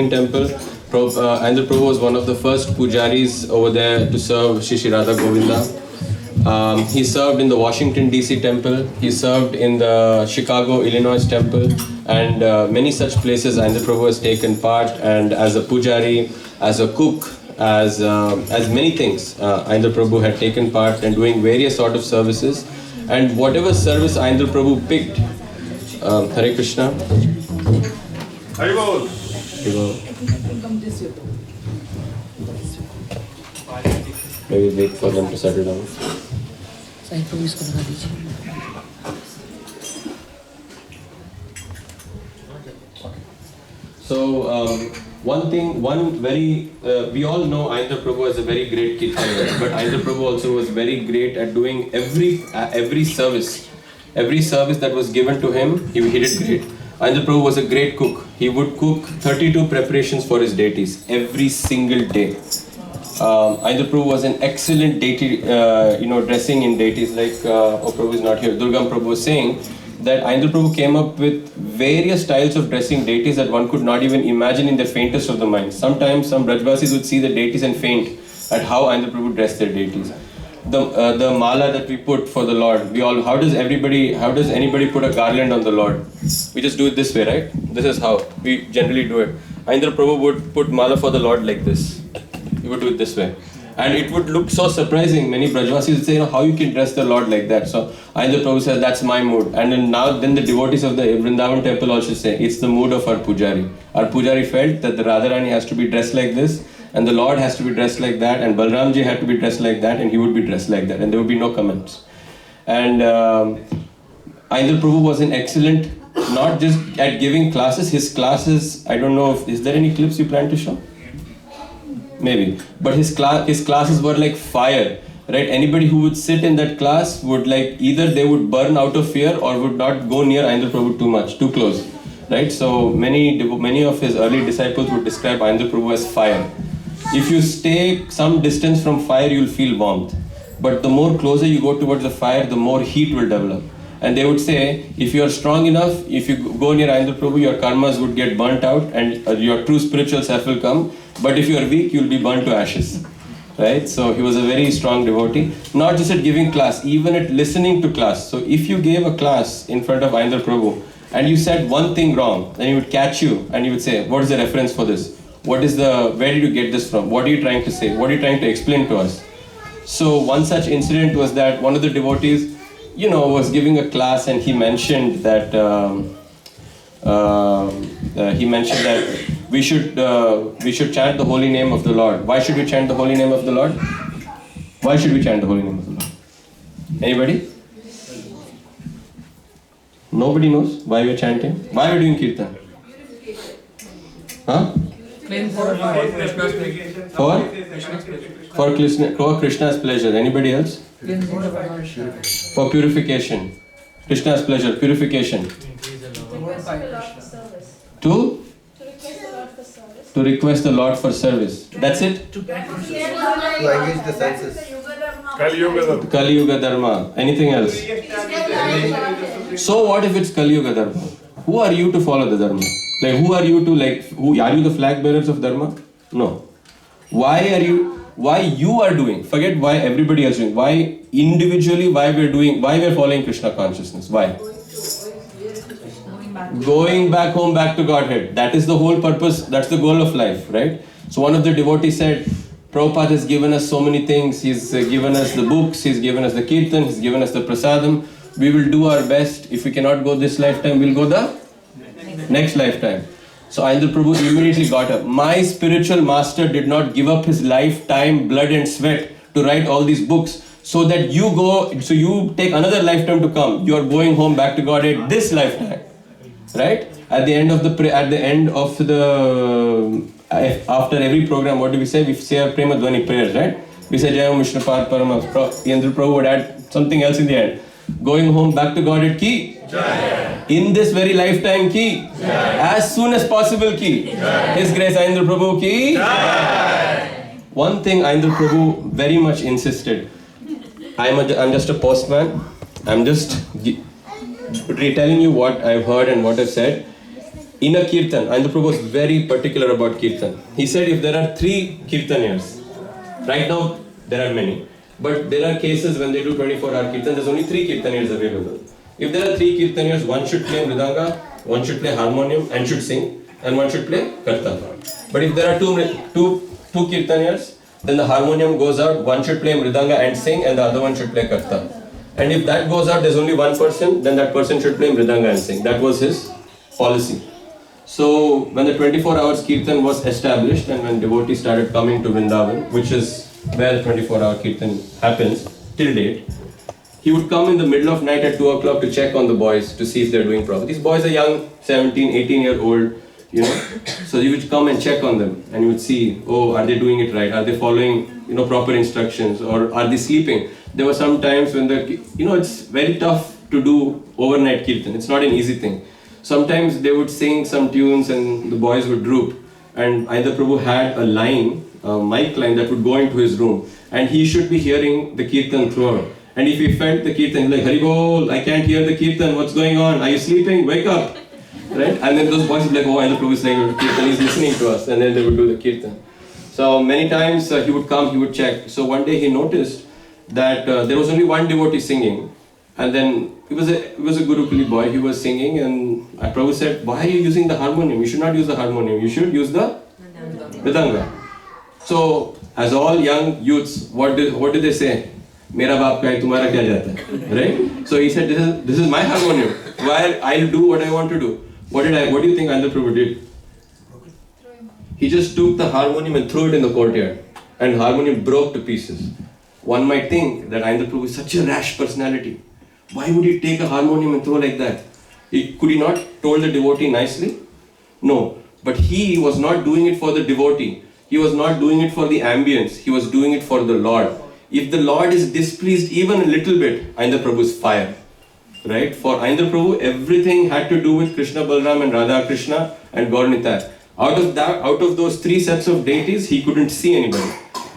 temple. Aindra Prabhu was one of the first pujaris over there to serve Shri Radha Govinda. He served in the Washington DC temple, he served in the Chicago, Illinois temple, and many such places Aindra Prabhu has taken part, and as a pujari, as a cook, as many things, Aindra Prabhu had taken part in doing various sort of services, and whatever service Aindra Prabhu picked, Hare Krishna. Haribol. Maybe wait for them to settle down. So we all know Aindra Prabhu as a very great kirtaniya, but Aindra Prabhu also was very great at doing every service that was given to him. He did great. Aindra Prabhu was a great cook. He would cook 32 preparations for his deities every single day. Aindra Prabhu was an excellent deity, dressing in deities, like Prabhu is not here. Durgam Prabhu was saying that Aindra Prabhu came up with various styles of dressing deities that one could not even imagine in the faintest of the minds. Sometimes some Brajvasis would see the deities and faint at how Aindra Prabhu dressed their deities. The mala that we put for the Lord, how does anybody put a garland on the Lord? We just do it this way, right? This is how we generally do it. Aindra Prabhu would put mala for the Lord like this. He would do it this way. And it would look so surprising. Many Brajvasis would say, how you can dress the Lord like that? So Aindra Prabhu says, that's my mood. And then the devotees of the Vrindavan temple also say, it's the mood of our pujari. Our pujari felt that the Radharani has to be dressed like this, and the Lord has to be dressed like that, and Balramji had to be dressed like that, and he would be dressed like that, and there would be no comments. And Aindra Prabhu was an excellent, not just at giving classes, his classes, I don't know, is there any clips you plan to show? Maybe. But his classes were like fire, right? Anybody who would sit in that class would either they would burn out of fear or would not go near Aindra Prabhu too close, right? So many of his early disciples would describe Aindra Prabhu as fire. If you stay some distance from fire, you'll feel warmth. But the more closer you go towards the fire, the more heat will develop. And they would say, if you are strong enough, if you go near Aindra Prabhu, your karmas would get burnt out and your true spiritual self will come. But if you are weak, you'll be burnt to ashes. Right? So he was a very strong devotee. Not just at giving class, even at listening to class. So if you gave a class in front of Aindra Prabhu and you said one thing wrong, then he would catch you and he would say, what is the reference for this? Where did you get this from? What are you trying to say? What are you trying to explain to us? So one such incident was that one of the devotees, was giving a class and he mentioned that we should chant the holy name of the Lord. Why should we chant the holy name of the Lord? Why should we chant the holy name of the Lord? Anybody? Nobody knows why we are chanting? Why are we doing kirtan? Huh? For Krishna's pleasure. Anybody else? For purification. Krishna's pleasure, purification. To request the Lord for service. That's it? To engage the senses. Kali Yuga Dharma. Anything else? So what if it's Kali Yuga Dharma? Who are you to follow the Dharma? Who are you to are you the flag bearers of Dharma? No. Why you are doing, forget why everybody else doing, why individually, why we're following Krishna consciousness, why? Going back home, back to Godhead. That is the whole purpose, that's the goal of life, right? So one of the devotees said, Prabhupada has given us so many things, he's given us the books, he's given us the kirtan, he's given us the prasadam, we will do our best. If we cannot go this lifetime, we'll go the next lifetime. So Aindra Prabhu immediately got up. My spiritual master did not give up his life, time, blood and sweat to write all these books so that you take another lifetime to come. You are going home back to Godhead this lifetime. Right? After every program, what do we say? We say our Prema Dwani prayers, right? We say Jaya Vishnu Pad Parama. Aindra Prabhu would add something else in the end. Going home back to Godhead ki Jaya. In this very lifetime ki Jaya. As soon as possible ki Jaya. His Grace Aindra Prabhu ki Jaya. One thing Aindra Prabhu very much insisted. I'm just a postman. I'm just retelling you what I've heard and what I've said. in a kirtan, Aindra Prabhu was very particular about kirtan. He said if there are 3 kirtaniyas, right now there are many, but there are cases when they do 24-hour kirtan, there's only 3 kirtaniyas available. If there are 3 kirtaniyas, one should play mridanga, one should play harmonium and should sing, and one should play karta. But if there are two kirtaniyas, then the harmonium goes out, one should play mridanga and sing, and the other one should play karta. And if that goes out, there's only one person, then that person should play mridanga and sing. That was his policy. So when the 24 hours kirtan was established and when devotees started coming to Vrindavan, which is where the 24-hour kirtan happens till date, he would come in the middle of night at 2 o'clock to check on the boys to see if they're doing properly. These boys are young, 17, 18-year-old, you know. So he would come and check on them and you would see, oh, are they doing it right? Are they following, you know, proper instructions, or are they sleeping? There were some times when it's very tough to do overnight kirtan. It's not an easy thing. Sometimes they would sing some tunes and the boys would droop. And Aindra Prabhu had a line, a mic line that would go into his room. And he should be hearing the kirtan throughout. And if he felt the kirtan, like, Hari Bol, I can't hear the kirtan, what's going on? Are you sleeping? Wake up! Right? And then those boys would be like, oh, Aindra Prabhu is saying kirtan, he's listening to us. And then they would do the kirtan. So many times he would come, he would check. So one day he noticed that there was only one devotee singing. And then it was a Gurukuli boy, he was singing, and Prabhu said, why are you using the harmonium? You should not use the harmonium, you should use the mridanga. So, as all young youths, what did they say? Mera baap ka hai, tumhara kya jata hai? Right? So he said, this is my harmonium. Why I'll do what I want to do. What do you think Aindra Prabhu did? He just took the harmonium and threw it in the courtyard. And harmonium broke to pieces. One might think that Aindra Prabhu is such a rash personality. Why would he take a harmonium and throw like that? Could he not told the devotee nicely? No. But he was not doing it for the devotee. He was not doing it for the ambience. He was doing it for the Lord. If the Lord is displeased even a little bit, Aindra Prabhu is fire. Right? For Aindra Prabhu, everything had to do with Krishna Balram and Radha Krishna and Gaur Nitai. Out of those 3 sets of deities, he couldn't see anybody.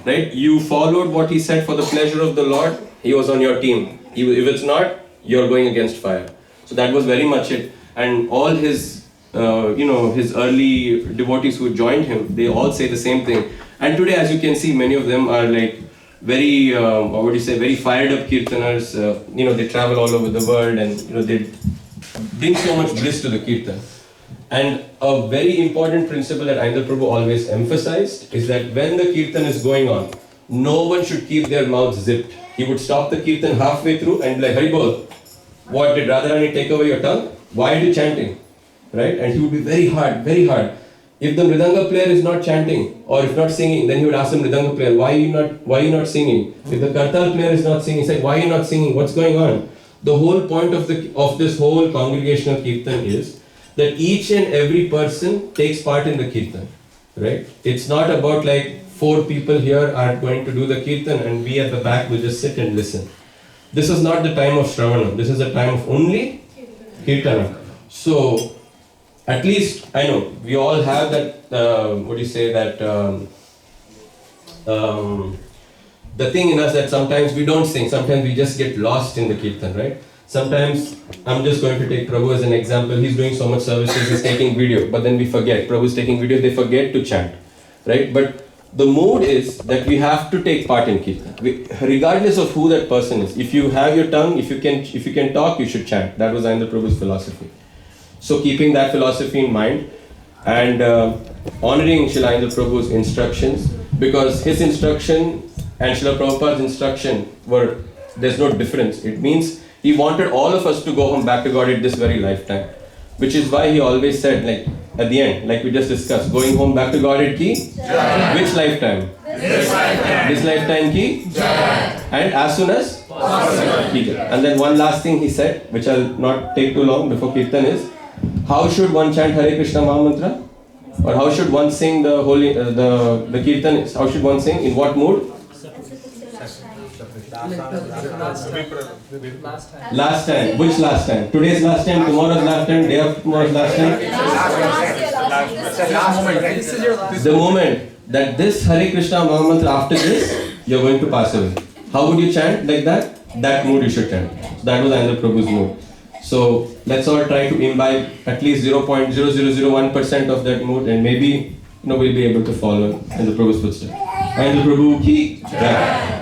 Right? You followed what he said for the pleasure of the Lord, he was on your team. If it's not, you're going against fire. So that was very much it. And all his, his early devotees who joined him, they all say the same thing. And today, as you can see, many of them are like very, very fired up kirtaners. They travel all over the world and, they bring so much bliss to the kirtan. And a very important principle that Aindra Prabhu always emphasized is that when the kirtan is going on, no one should keep their mouths zipped. He would stop the kirtan halfway through and be like, Hari Bol, what, did Radharani take away your tongue? Why are you chanting? Right? And he would be very hard, very hard. If the mridanga player is not chanting or if not singing, then he would ask the mridanga player, why are you not singing? If the kartal player is not singing, he said, why are you not singing? What's going on? The whole point of this whole congregational kirtan is that each and every person takes part in the kirtan. Right? It's not about like 4 people here are going to do the kirtan and we at the back will just sit and listen. This is not the time of Shravana. This is the time of only kirtana. So, at least, I know, we all have that, the thing in us that sometimes we don't sing, sometimes we just get lost in the kirtan, right? Sometimes, I'm just going to take Prabhu as an example. He's doing so much services, he's taking video, but then we forget. Prabhu's taking video, they forget to chant, right? But the mood is that we have to take part in kirtan, regardless of who that person is. If you have your tongue, if you can talk, you should chant. That was Aindra Prabhu's philosophy. So keeping that philosophy in mind and honoring Srila Aindra Prabhu's instructions, because his instruction and Srila Prabhupada's instruction there's no difference. It means he wanted all of us to go home back to God in this very lifetime. Which is why he always said, like, at the end, like we just discussed, going home back to Godhead ki? Jaya. Which lifetime? This lifetime. This lifetime ki? Jaya. And as soon as possible. And then one last thing he said, which I'll not take too long before Kirtan is, how should one chant Hare Krishna Mahamantra? Or how should one sing the holy, the Kirtan? How should one sing? In what mood? Last time. Which last time? Today's last time, tomorrow's last time, day after tomorrow's last time? The moment that this Hare Krishna Mahamantra, after this, you're going to pass away. How would you chant like that? That mood you should chant. So that was Aindra Prabhu's mood. So let's all try to imbibe at least 0.0001% of that mood, and maybe we'll be able to follow in the Prabhu's footsteps. And the Prabhu ki Jai.